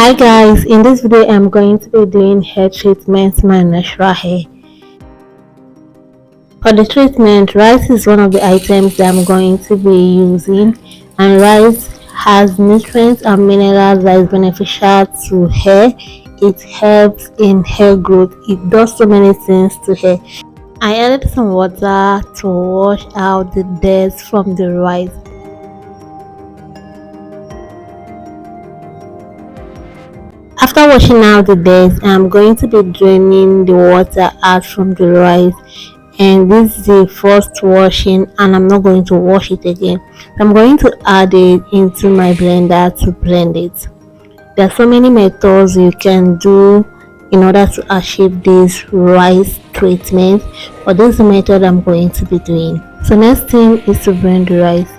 Hi guys, in this video I'm going to be doing hair treatment my natural hair. For the treatment, rice is one of the items that I'm going to be using, and rice has nutrients and minerals that is beneficial to hair. It helps in hair growth. It does so many things to hair. I added some water to wash out the dirt from the rice. After washing out the dirt, I'm going to be draining the water out from the rice, and this is the first washing and I'm not going to wash it again. I'm going to add it into my blender to blend it. There are so many methods you can do in order to achieve this rice treatment, but this is the method I'm going to be doing. So next thing is to blend the rice.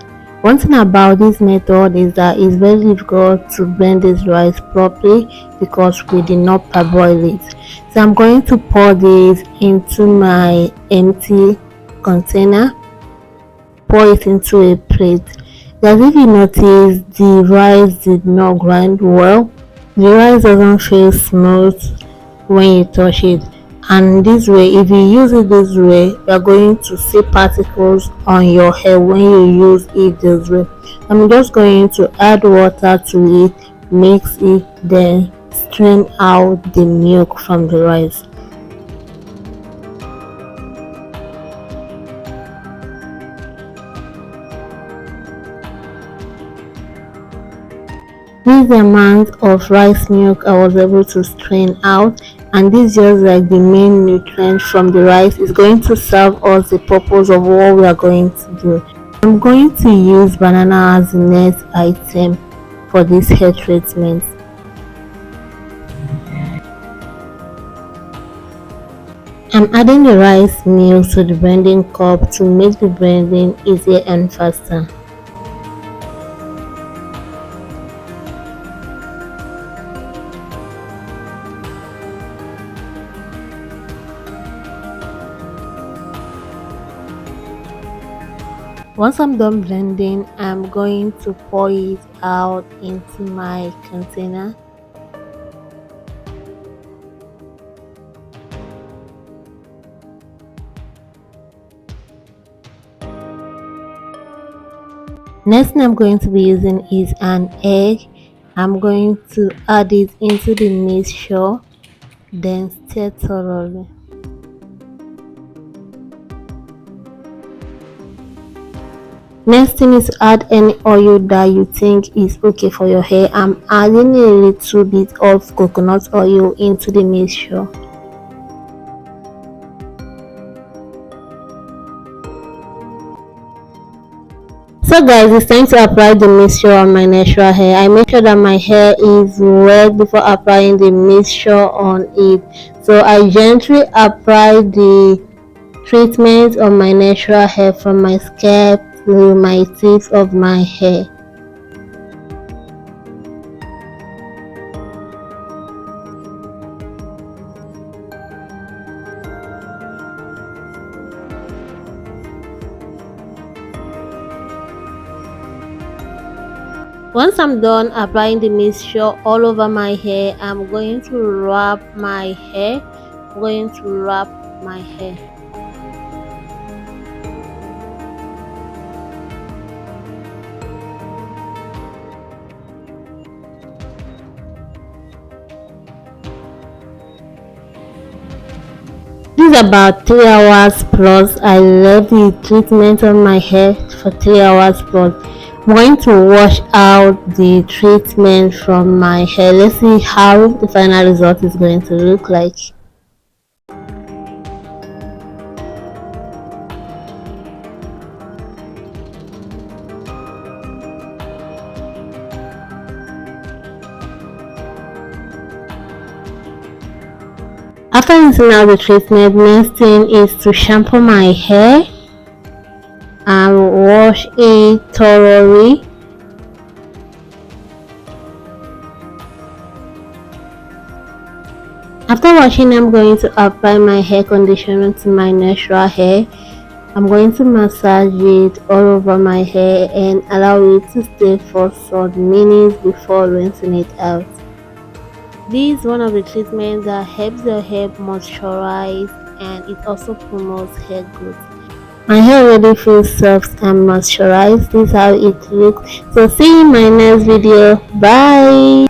One thing about this method is that it's very difficult to blend this rice properly because we did not parboil it. So I'm going to pour this into my empty container, pour it into a plate. As if you notice, the rice did not grind well. The rice doesn't feel smooth when you touch it, and this way, if you use it this way, you are going to see particles on your hair when you use it this way. I'm just going to add water to it, mix it, then strain out the milk from the rice. This is the amount of rice milk I was able to strain out, and this is just like the main nutrient from the rice. Is going to serve us the purpose of what we are going to do. I'm going to use banana as the next item for this hair treatment. I'm adding the rice milk to the blending cup to make the blending easier and faster. Once I'm done blending, I'm going to pour it out into my container. Next thing I'm going to be using is an egg. I'm going to add it into the mixture, then stir thoroughly. Next thing is to add any oil that you think is okay for your hair. I'm adding a little bit of coconut oil into the mixture. So guys, it's time to apply the mixture on my natural hair. I make sure that my hair is wet before applying the mixture on it. So I gently apply the treatment on my natural hair from my scalp to my tips of my hair. Once I'm done applying the mixture all over my hair, I'm going to wrap my hair. This is about 3 hours plus. I left the treatment on my hair for 3 hours plus. I'm going to wash out the treatment from my hair. Let's see how the final result is going to look like. After rinsing out the treatment, next thing is to shampoo my hair and wash it thoroughly. After washing, I'm going to apply my hair conditioner to my natural hair. I'm going to massage it all over my hair and allow it to stay for some minutes before rinsing it out. This is one of the treatments that helps your hair moisturize and it also promotes hair growth. My hair already feels soft and moisturized. This is how it looks. So see you in my next video. Bye.